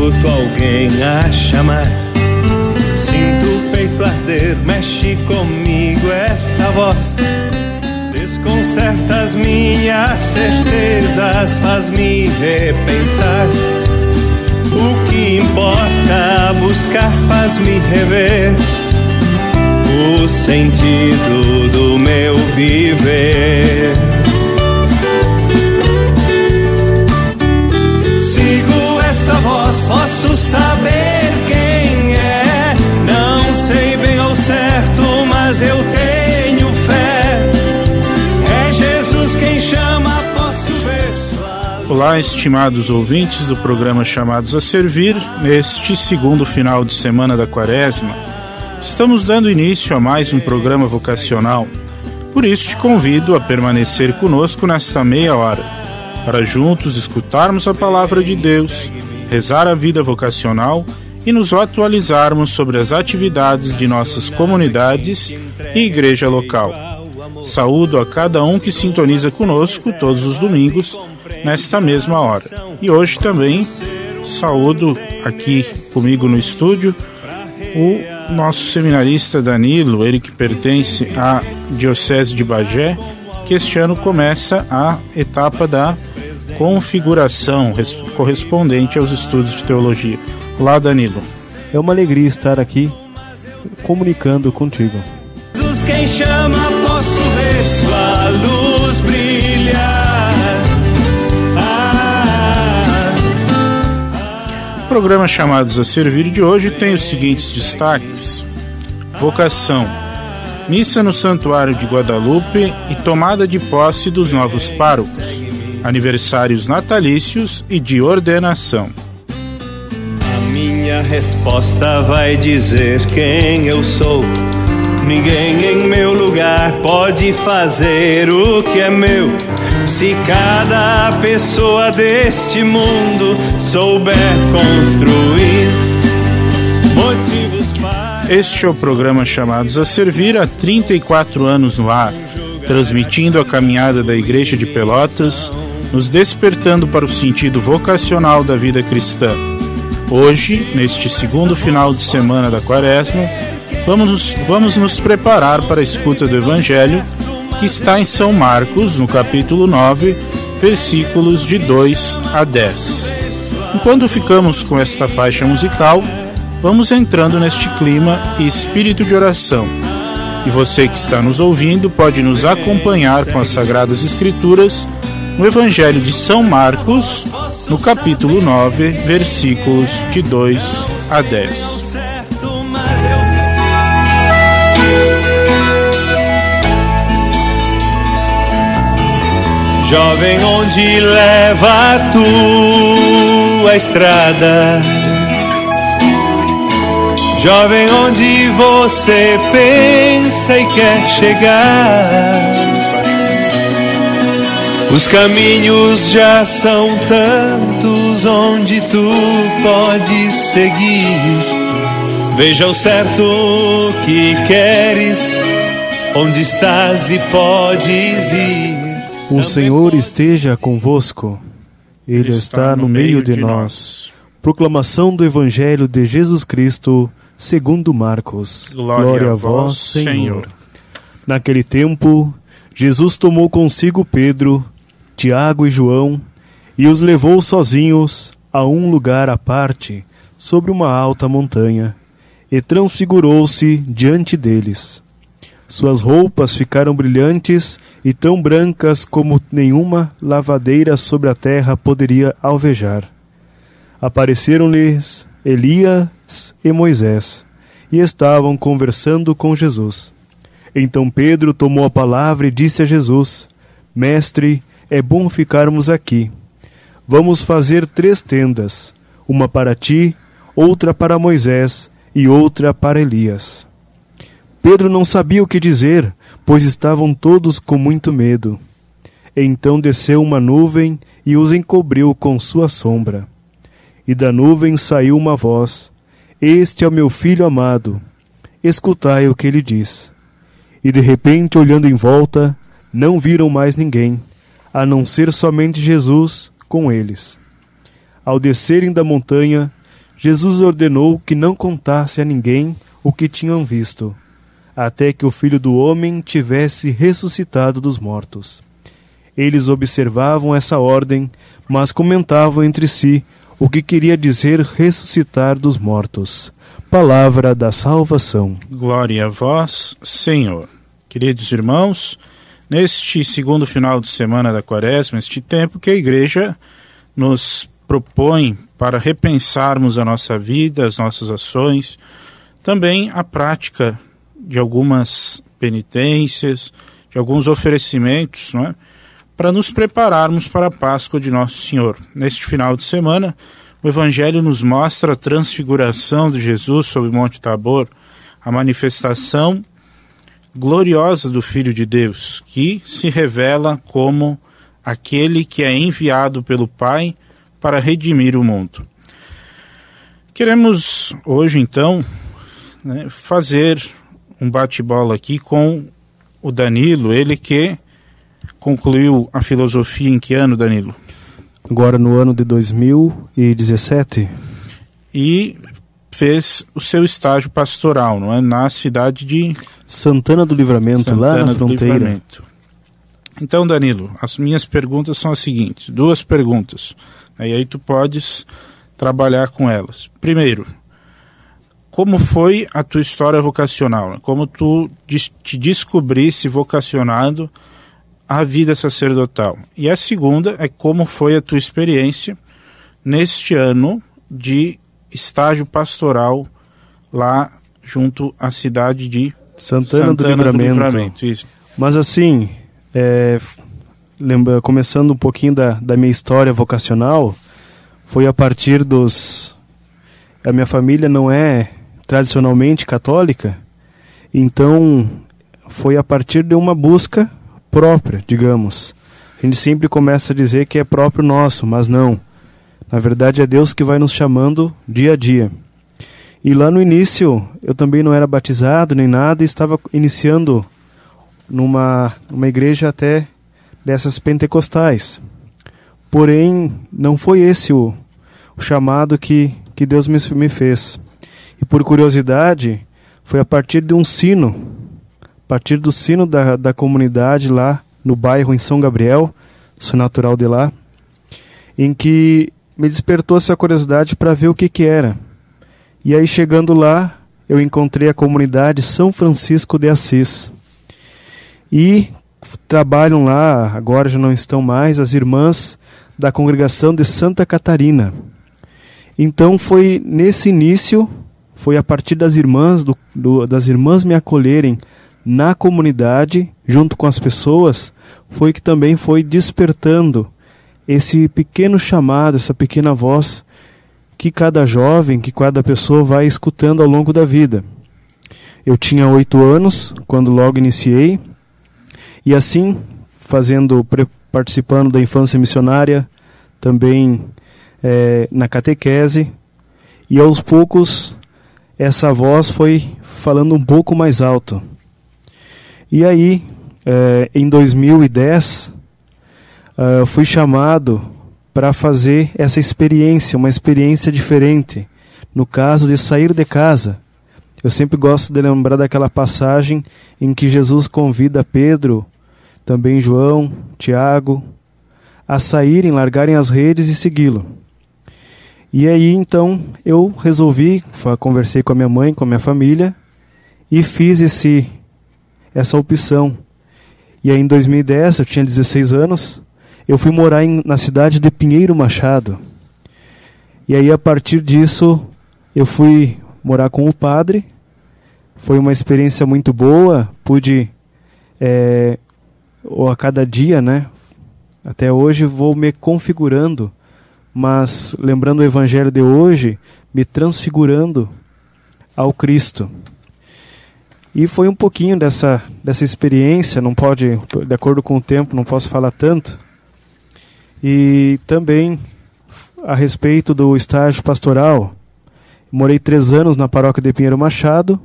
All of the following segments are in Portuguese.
escuto alguém a chamar, sinto o peito arder, mexe comigo esta voz. Desconcerta as minhas certezas, faz-me repensar. O que importa buscar faz-me rever o sentido do meu viver. Sigo esta voz, posso saber quem é. Não sei bem ao certo, mas eu tenho fé. É Jesus quem chama, posso ver sua luz. Olá, estimados ouvintes do programa Chamados a Servir. Neste segundo final de semana da Quaresma, estamos dando início a mais um programa vocacional. Por isso te convido a permanecer conosco nesta meia hora, para juntos escutarmos a palavra de Deus, rezar a vida vocacional e nos atualizarmos sobre as atividades de nossas comunidades e igreja local. Saúdo a cada um que sintoniza conosco todos os domingos, nesta mesma hora. E hoje também saúdo aqui comigo no estúdio o nosso seminarista Danilo, ele que pertence à Diocese de Bagé, que este ano começa a etapa da configuração correspondente aos estudos de teologia. Olá, Danilo. É uma alegria estar aqui comunicando contigo. Jesus quem chama, posso ver sua luz brilhar. O programa Chamados a Servir de hoje tem os seguintes destaques: vocação, missa no Santuário de Guadalupe e tomada de posse dos novos párocos, aniversários natalícios e de ordenação. A minha resposta vai dizer quem eu sou. Ninguém em meu lugar pode fazer o que é meu. Se cada pessoa deste mundo souber construir motivos para... Este é o programa Chamados a Servir, há 34 anos no ar, transmitindo a caminhada da Igreja de Pelotas, nos despertando para o sentido vocacional da vida cristã. Hoje, neste segundo final de semana da Quaresma, vamos nos preparar para a escuta do Evangelho, que está em São Marcos, no capítulo 9, versículos de 2 a 10. Enquanto ficamos com esta faixa musical, vamos entrando neste clima e espírito de oração. E você que está nos ouvindo pode nos acompanhar com as Sagradas Escrituras no Evangelho de São Marcos, no capítulo 9, versículos de 2 a 10. Jovem, onde leva a tua estrada? Jovem, onde você pensa e quer chegar? Os caminhos já são tantos onde tu podes seguir. Veja o certo que queres, onde estás e podes ir. O Senhor esteja convosco, Ele está no meio de nós. Proclamação do Evangelho de Jesus Cristo, segundo Marcos. Glória a vós, Senhor. Naquele tempo, Jesus tomou consigo Pedro, Tiago e João e os levou sozinhos a um lugar à parte, sobre uma alta montanha, e transfigurou-se diante deles. Suas roupas ficaram brilhantes e tão brancas como nenhuma lavadeira sobre a terra poderia alvejar. Apareceram-lhes Elias e Moisés, e estavam conversando com Jesus. Então Pedro tomou a palavra e disse a Jesus: Mestre, é bom ficarmos aqui. Vamos fazer 3 tendas, uma para ti, outra para Moisés e outra para Elias. Pedro não sabia o que dizer, pois estavam todos com muito medo. Então desceu uma nuvem e os encobriu com sua sombra. E da nuvem saiu uma voz: Este é o meu filho amado, escutai o que ele diz. E de repente, olhando em volta, não viram mais ninguém, a não ser somente Jesus com eles. Ao descerem da montanha, Jesus ordenou que não contasse a ninguém o que tinham visto, até que o Filho do Homem tivesse ressuscitado dos mortos. Eles observavam essa ordem, mas comentavam entre si o que queria dizer ressuscitar dos mortos. Palavra da salvação. Glória a vós, Senhor. Queridos irmãos, neste segundo final de semana da Quaresma, este tempo que a Igreja nos propõe para repensarmos a nossa vida, as nossas ações, também a prática de algumas penitências, de alguns oferecimentos, não é? Para nos prepararmos para a Páscoa de Nosso Senhor. Neste final de semana, o Evangelho nos mostra a transfiguração de Jesus sobre o Monte Tabor, a manifestação gloriosa do Filho de Deus, que se revela como aquele que é enviado pelo Pai para redimir o mundo. Queremos hoje, então, fazer um bate-bola aqui com o Danilo, ele que concluiu a filosofia em que ano, Danilo? Agora no ano de 2017. E fez o seu estágio pastoral, não é? Na cidade de Santana do Livramento, lá na fronteira. Então, Danilo, as minhas perguntas são as seguintes, 2 perguntas, e aí tu podes trabalhar com elas. Primeiro, como foi a tua história vocacional? Como tu te descobrisse vocacionado à vida sacerdotal? E a segunda é como foi a tua experiência neste ano de estágio pastoral lá junto à cidade de Santana do Livramento. Isso. Mas assim, começando um pouquinho da minha história vocacional, foi a partir a minha família não é tradicionalmente católica, então foi a partir de uma busca própria, digamos. A gente sempre começa a dizer que é próprio nosso, mas não. Na verdade é Deus que vai nos chamando dia a dia. E lá no início eu também não era batizado nem nada, e estava iniciando numa igreja até dessas pentecostais. Porém, não foi esse o chamado que Deus me fez. E por curiosidade, foi a partir de um sino, a partir do sino da comunidade lá no bairro em São Gabriel, sou natural de lá, em que me despertou essa curiosidade para ver o que era. E aí chegando lá, eu encontrei a comunidade São Francisco de Assis. E trabalham lá, agora já não estão mais, as irmãs da congregação de Santa Catarina. Então foi nesse início, foi a partir das irmãs, das irmãs me acolherem na comunidade, junto com as pessoas, foi que também foi despertando esse pequeno chamado, essa pequena voz que cada jovem, que cada pessoa vai escutando ao longo da vida. Eu tinha 8 anos quando logo iniciei, e assim, participando da infância missionária, também na catequese, e aos poucos essa voz foi falando um pouco mais alto. E aí, em 2010, fui chamado para fazer essa experiência, uma experiência diferente, no caso de sair de casa. Eu sempre gosto de lembrar daquela passagem em que Jesus convida Pedro, também João, Tiago, a saírem, largarem as redes e segui-lo. E aí então eu resolvi, conversei com a minha mãe, com a minha família, e fiz essa opção. E aí em 2010, eu tinha 16 anos, eu fui morar na cidade de Pinheiro Machado. E aí a partir disso, eu fui morar com o padre. Foi uma experiência muito boa, pude, a cada dia, né? Até hoje vou me configurando, mas lembrando o evangelho de hoje, me transfigurando ao Cristo. E foi um pouquinho dessa experiência, não pode, de acordo com o tempo, não posso falar tanto. E também a respeito do estágio pastoral, morei 3 anos na paróquia de Pinheiro Machado,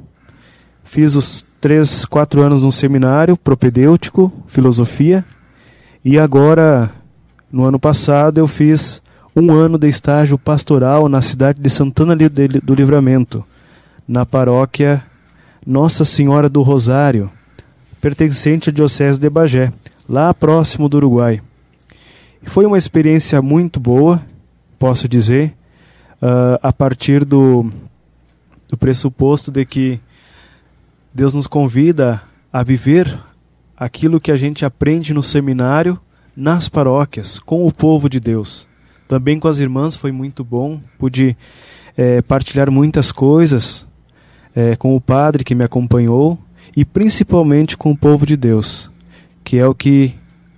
fiz os 4 anos num seminário propedêutico, filosofia, e agora, no ano passado, eu fiz um ano de estágio pastoral na cidade de Santana do Livramento, na paróquia Nossa Senhora do Rosário, pertencente à Diocese de Bagé, lá próximo do Uruguai. Foi uma experiência muito boa, posso dizer, a partir do pressuposto de que Deus nos convida a viver aquilo que a gente aprende no seminário, nas paróquias, com o povo de Deus. Também com as irmãs foi muito bom, pude partilhar muitas coisas com o padre que me acompanhou e principalmente com o povo de Deus, que é o que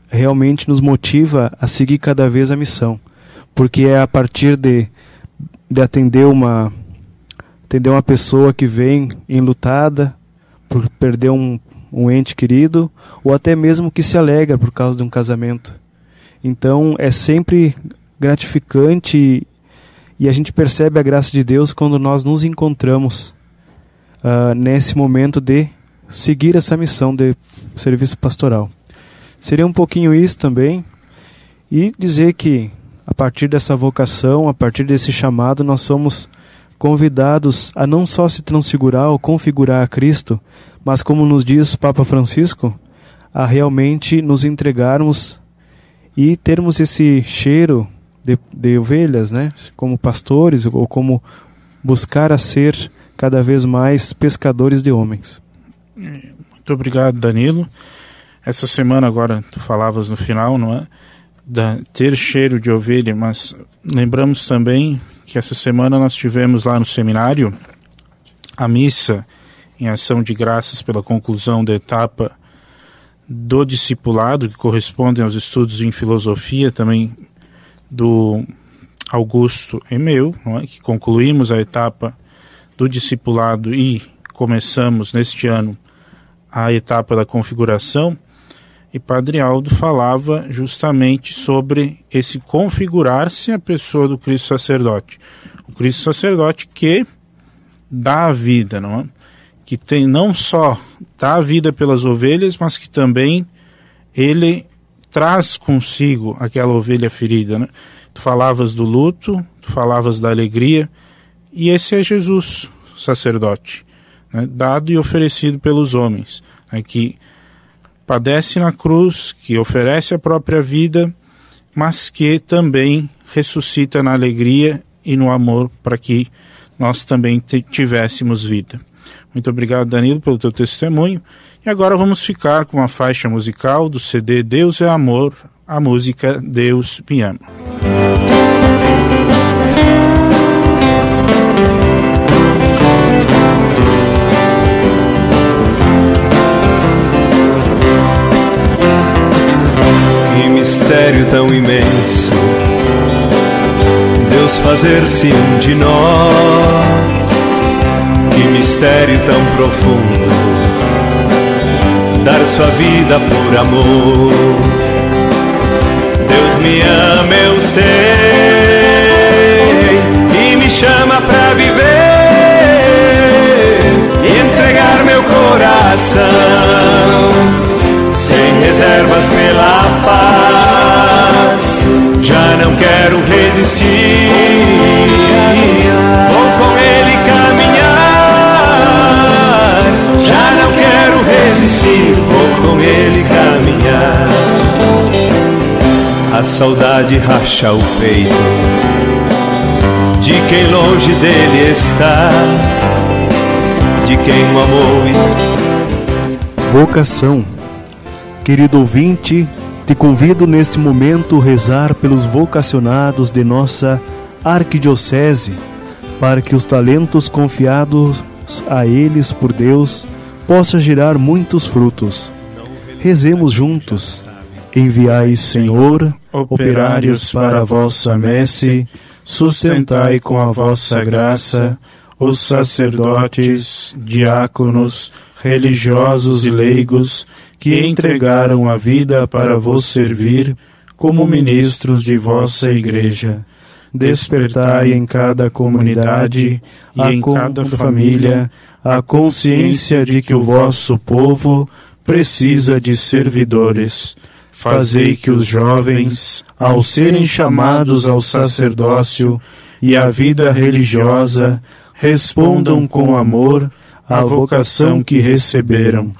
realmente nos motiva a seguir cada vez a missão, porque é a partir de atender uma pessoa que vem enlutada por perder um ente querido, ou até mesmo que se alegra por causa de um casamento. Então é sempre gratificante e a gente percebe a graça de Deus quando nós nos encontramos nesse momento de seguir essa missão de serviço pastoral. Seria um pouquinho isso também, e dizer que a partir dessa vocação, a partir desse chamado, nós somos convidados a não só se transfigurar ou configurar a Cristo, mas, como nos diz Papa Francisco, a realmente nos entregarmos e termos esse cheiro de ovelhas, né? Como pastores, ou como buscar a ser cada vez mais pescadores de homens. Muito obrigado, Danilo. Essa semana agora, tu falavas no final, não é? Ter cheiro de ovelha, mas lembramos também que essa semana nós tivemos lá no seminário a missa em ação de graças pela conclusão da etapa do discipulado, que correspondem aos estudos em filosofia também do Augusto e meu, não é? Que concluímos a etapa do discipulado e começamos neste ano a etapa da configuração. E Padre Aldo falava justamente sobre esse configurar-se a pessoa do Cristo sacerdote. O Cristo sacerdote que dá a vida, não é? Que tem não só dá a vida pelas ovelhas, mas que também ele traz consigo aquela ovelha ferida, né? Tu falavas do luto, tu falavas da alegria, e esse é Jesus, sacerdote, né? Dado e oferecido pelos homens, né? Que padece na cruz, que oferece a própria vida, mas que também ressuscita na alegria e no amor para que nós também tivéssemos vida. Muito obrigado, Danilo, pelo teu testemunho. E agora vamos ficar com uma faixa musical do CD Deus é Amor, a música Deus me ama. Que mistério tão imenso, Deus fazer-se um de nós. Que mistério tão profundo, dar sua vida por amor. Deus me ama, eu sei, e me chama pra viver, entregar meu coração, sem reservas pela paz. Já não quero resistir, vou com Ele caminhar. Já não quero resistir, vou com Ele caminhar. A saudade racha o peito de quem longe dele está, de quem o amou. Vocação. Querido ouvinte, te convido neste momento a rezar pelos vocacionados de nossa arquidiocese, para que os talentos confiados a eles por Deus possa gerar muitos frutos. Rezemos juntos. Enviai, Senhor, operários para a vossa messe, sustentai com a vossa graça os sacerdotes, diáconos, religiosos e leigos que entregaram a vida para vos servir como ministros de vossa Igreja. Despertai em cada comunidade e em cada família a consciência de que o vosso povo precisa de servidores. fazei que os jovens, ao serem chamados ao sacerdócio e à vida religiosa, respondam com amor à vocação que receberam,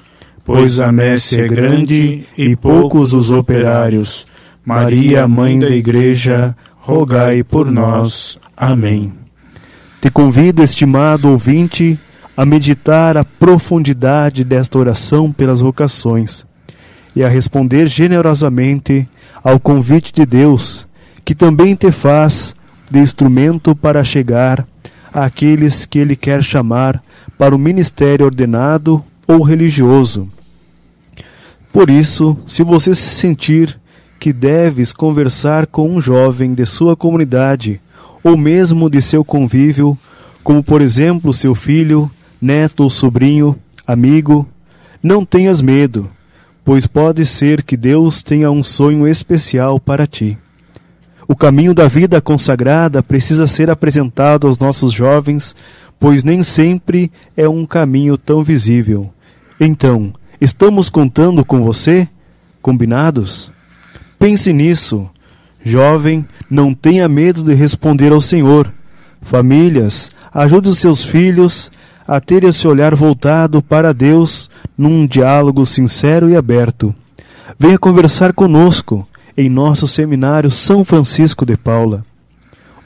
pois a messe é grande e poucos os operários. Maria, Mãe da Igreja, rogai por nós. Amém. Te convido, estimado ouvinte, a meditar a profundidade desta oração pelas vocações e a responder generosamente ao convite de Deus, que também te faz de instrumento para chegar àqueles que Ele quer chamar para o ministério ordenado ou religioso. Por isso, se você se sentir que deves conversar com um jovem de sua comunidade ou mesmo de seu convívio, como por exemplo seu filho, neto ou sobrinho, amigo, não tenhas medo, pois pode ser que Deus tenha um sonho especial para ti. O caminho da vida consagrada precisa ser apresentado aos nossos jovens, pois nem sempre é um caminho tão visível. Então, estamos contando com você? Combinados? Pense nisso. Jovem, não tenha medo de responder ao Senhor. Famílias, ajude os seus filhos a ter esse olhar voltado para Deus num diálogo sincero e aberto. Venha conversar conosco em nosso seminário São Francisco de Paula.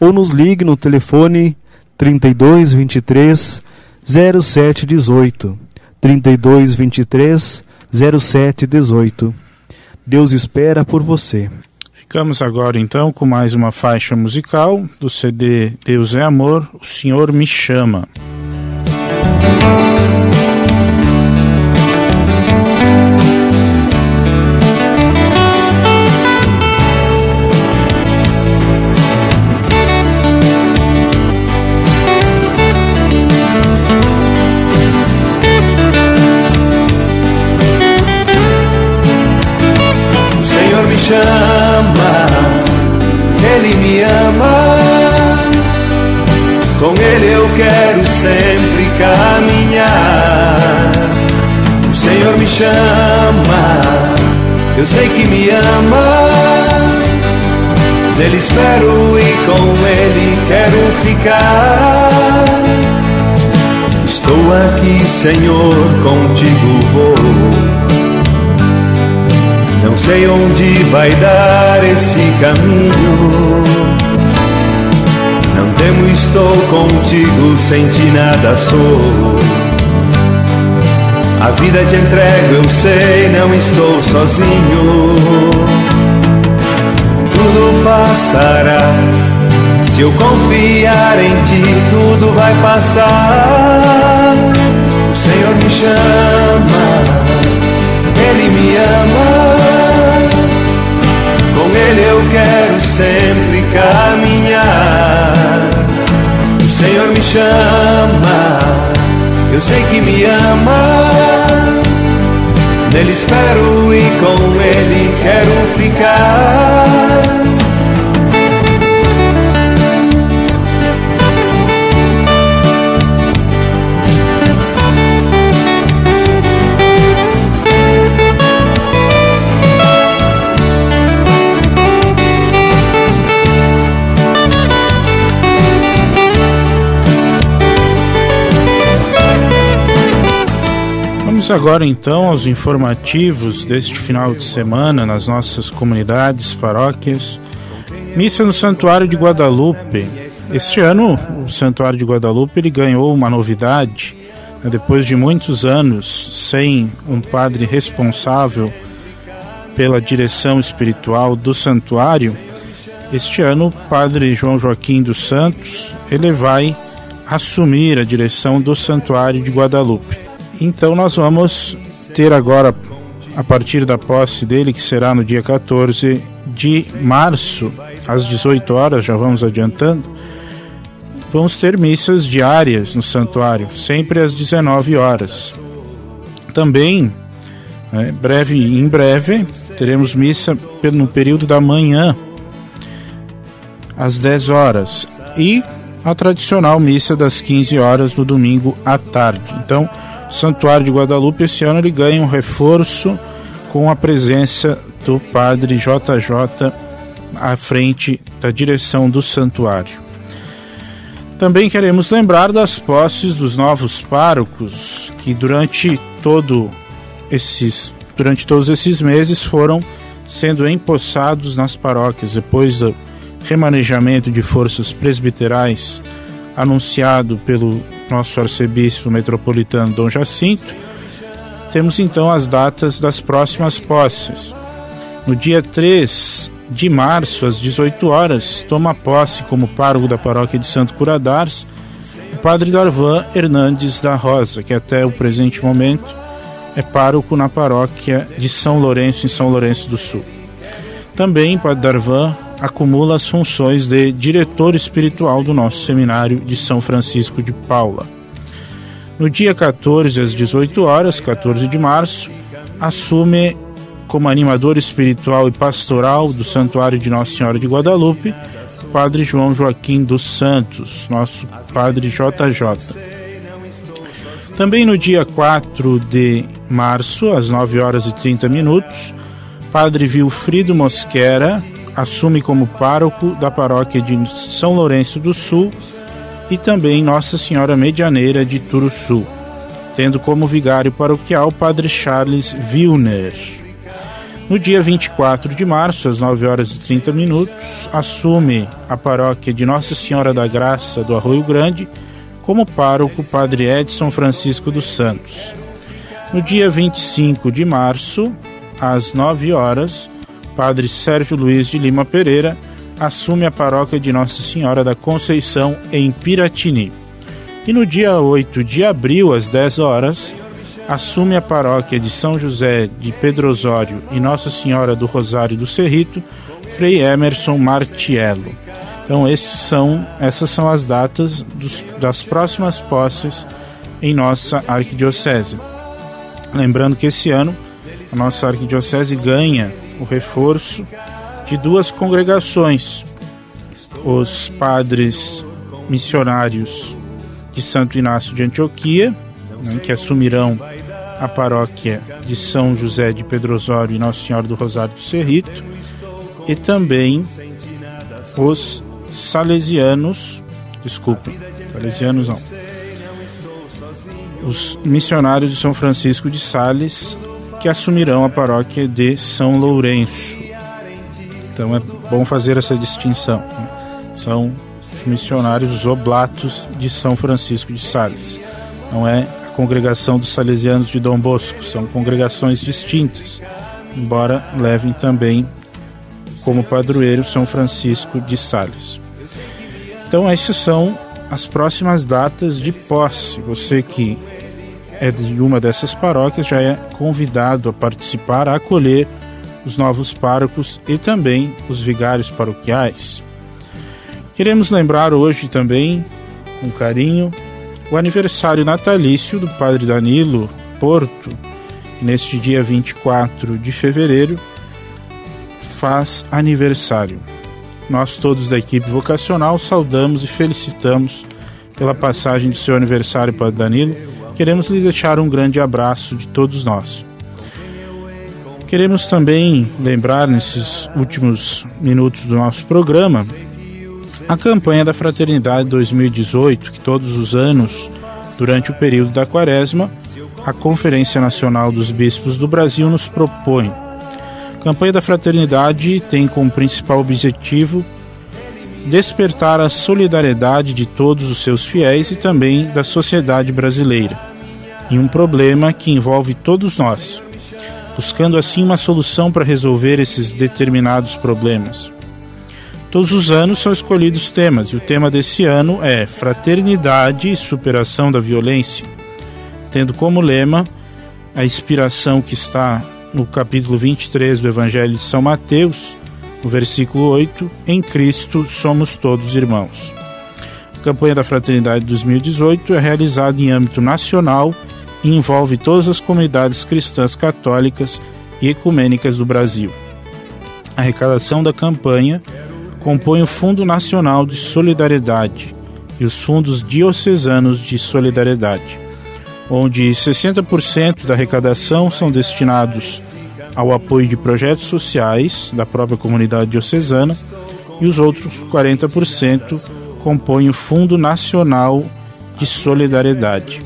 Ou nos ligue no telefone 3223 0718. 3223 0718. Deus espera por você. Ficamos agora então com mais uma faixa musical do CD Deus é Amor, o Senhor me chama. O Senhor me chama, Ele me ama. Com Ele eu quero sempre caminhar. O Senhor me chama, eu sei que me ama. Nele espero e com Ele quero ficar. Estou aqui, Senhor, contigo vou. Não sei onde vai dar esse caminho. Não temo, estou contigo, sem ti nada sou. A vida te entrego, eu sei, não estou sozinho. Tudo passará, se eu confiar em ti, tudo vai passar. O Senhor me chama, Ele me ama. Com Ele eu quero sempre caminhar. O Senhor me chama, eu sei que me ama. Nele espero e com Ele quero ficar. Vamos agora então aos informativos deste final de semana nas nossas comunidades, paróquias. Missa no Santuário de Guadalupe. Este ano o Santuário de Guadalupe ele ganhou uma novidade, depois de muitos anos sem um padre responsável pela direção espiritual do santuário. Este ano o padre João Joaquim dos Santos ele vai assumir a direção do Santuário de Guadalupe. Então nós vamos ter agora, a partir da posse dele, que será no dia 14 de março, às 18 horas, já vamos adiantando, vamos ter missas diárias no santuário, sempre às 19 horas. Também, em breve, teremos missa no período da manhã, às 10 horas, e a tradicional missa das 15 horas no domingo à tarde. Então, o Santuário de Guadalupe esse ano ele ganha um reforço com a presença do Padre JJ à frente da direção do santuário. Também queremos lembrar das posses dos novos párocos, que durante todos esses meses foram sendo empossados nas paróquias, depois do remanejamento de forças presbiterais anunciado pelo nosso arcebispo metropolitano Dom Jacinto. Temos então as datas das próximas posses. No dia 3 de março, às 18 horas, toma posse como pároco da paróquia de Santo Curadars o padre Darvan Hernandes da Rosa, que até o presente momento é pároco na paróquia de São Lourenço, em São Lourenço do Sul. Também o padre Darvan acumula as funções de diretor espiritual do nosso seminário de São Francisco de Paula. No dia 14, às 18 horas, 14 de março, assume como animador espiritual e pastoral do Santuário de Nossa Senhora de Guadalupe o padre João Joaquim dos Santos, nosso padre JJ. Também no dia 4 de março, às 9 horas e 30 minutos, padre Vilfrido Mosquera assume como pároco da paróquia de São Lourenço do Sul e também Nossa Senhora Medianeira de Turuçu, tendo como vigário paroquial padre Charles Wilner. No dia 24 de março, às 9 horas e 30 minutos, assume a paróquia de Nossa Senhora da Graça do Arroio Grande como pároco padre Edson Francisco dos Santos. No dia 25 de março, às 9 horas, padre Sérgio Luiz de Lima Pereira assume a paróquia de Nossa Senhora da Conceição em Piratini. E no dia 8 de abril, às 10 horas, assume a paróquia de São José de Pedro Osório e Nossa Senhora do Rosário do Cerrito, Frei Emerson Martiello. Então essas são as datas das próximas posses em nossa arquidiocese. Lembrando que esse ano a nossa arquidiocese ganha o reforço de 2 congregações, os padres missionários de Santo Inácio de Antioquia, que assumirão a paróquia de São José de Pedro Osório e Nossa Senhora do Rosário do Cerrito, e também os os missionários de São Francisco de Sales, que assumirão a paróquia de São Lourenço. Então é bom fazer essa distinção. São os missionários, os oblatos de São Francisco de Sales. Não é a congregação dos salesianos de Dom Bosco, são congregações distintas, embora levem também como padroeiro São Francisco de Sales. Então essas são as próximas datas de posse. Você que é de uma dessas paróquias já é convidado a participar, a acolher os novos párocos e também os vigários paroquiais. Queremos lembrar hoje também, com carinho, o aniversário natalício do Padre Danilo Porto. Neste dia 24 de fevereiro faz aniversário. Nós todos da equipe vocacional saudamos e felicitamos pela passagem do seu aniversário, Padre Danilo. Queremos lhe deixar um grande abraço de todos nós. Queremos também lembrar, nesses últimos minutos do nosso programa, a campanha da Fraternidade 2018, que todos os anos, durante o período da Quaresma, a Conferência Nacional dos Bispos do Brasil nos propõe. A campanha da Fraternidade tem como principal objetivo despertar a solidariedade de todos os seus fiéis e também da sociedade brasileira, em um problema que envolve todos nós, buscando assim uma solução para resolver esses determinados problemas. Todos os anos são escolhidos temas, e o tema desse ano é Fraternidade e Superação da Violência, tendo como lema a inspiração que está no capítulo 23 do Evangelho de São Mateus, no versículo 8, em Cristo somos todos irmãos. A campanha da Fraternidade 2018 é realizada em âmbito nacional e envolve todas as comunidades cristãs católicas e ecumênicas do Brasil. A arrecadação da campanha compõe o Fundo Nacional de Solidariedade e os Fundos Diocesanos de Solidariedade, onde 60% da arrecadação são destinados ao apoio de projetos sociais da própria comunidade diocesana, e os outros 40% compõem o Fundo Nacional de Solidariedade.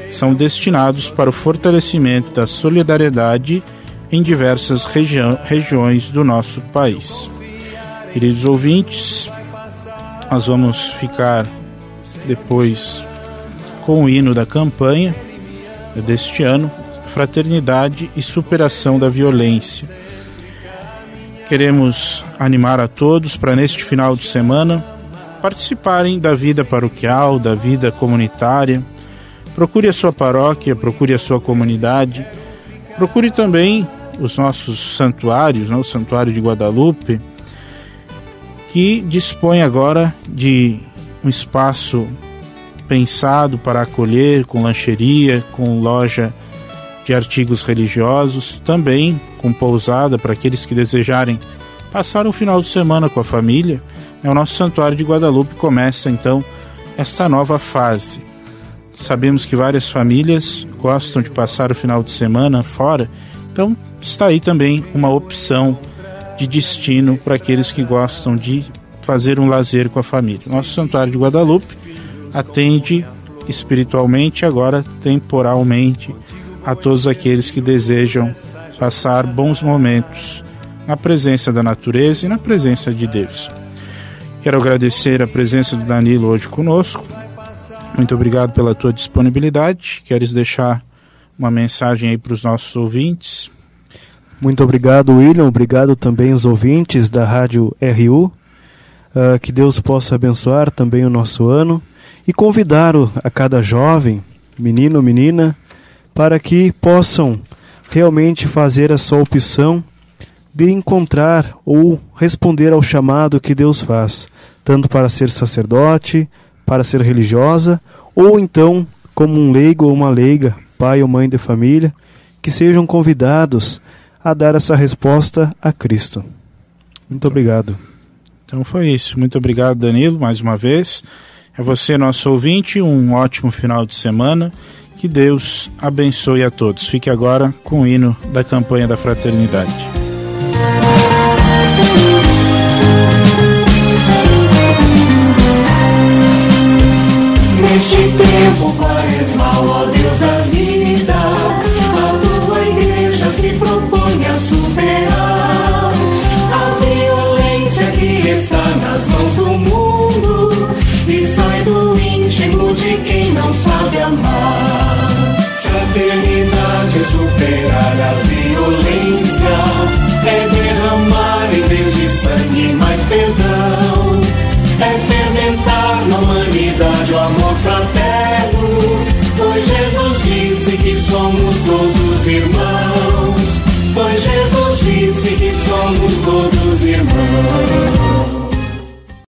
São destinados para o fortalecimento da solidariedade em diversas regiões do nosso país. Queridos ouvintes, nós vamos ficar depois com o hino da campanha deste ano, Fraternidade e Superação da Violência. Queremos animar a todos para, neste final de semana, participarem da vida paroquial, da vida comunitária. Procure a sua paróquia, procure a sua comunidade, procure também os nossos santuários, o Santuário de Guadalupe, que dispõe agora de um espaço pensado para acolher, com lancheria, com loja de artigos religiosos, também com pousada para aqueles que desejarem passar um final de semana com a família. O nosso Santuário de Guadalupe começa então esta nova fase. Sabemos que várias famílias gostam de passar o final de semana fora, então está aí também uma opção de destino para aqueles que gostam de fazer um lazer com a família. Nosso Santuário de Guadalupe atende espiritualmente, agora temporalmente, a todos aqueles que desejam passar bons momentos na presença da natureza e na presença de Deus. Quero agradecer a presença do Danilo hoje conosco. Muito obrigado pela tua disponibilidade. Queres deixar uma mensagem aí para os nossos ouvintes? Muito obrigado, William. Obrigado também aos ouvintes da Rádio RU. Que Deus possa abençoar também o nosso ano e convidar a cada jovem, menino ou menina, para que possam realmente fazer a sua opção de encontrar ou responder ao chamado que Deus faz, tanto para ser sacerdote, para ser religiosa, ou então como um leigo ou uma leiga, pai ou mãe de família, que sejam convidados a dar essa resposta a Cristo. Muito obrigado. Então foi isso. Muito obrigado, Danilo, mais uma vez. É você, nosso ouvinte, um ótimo final de semana. Que Deus abençoe a todos. Fique agora com o hino da campanha da fraternidade. Neste tempo quaresmal, ó Deus,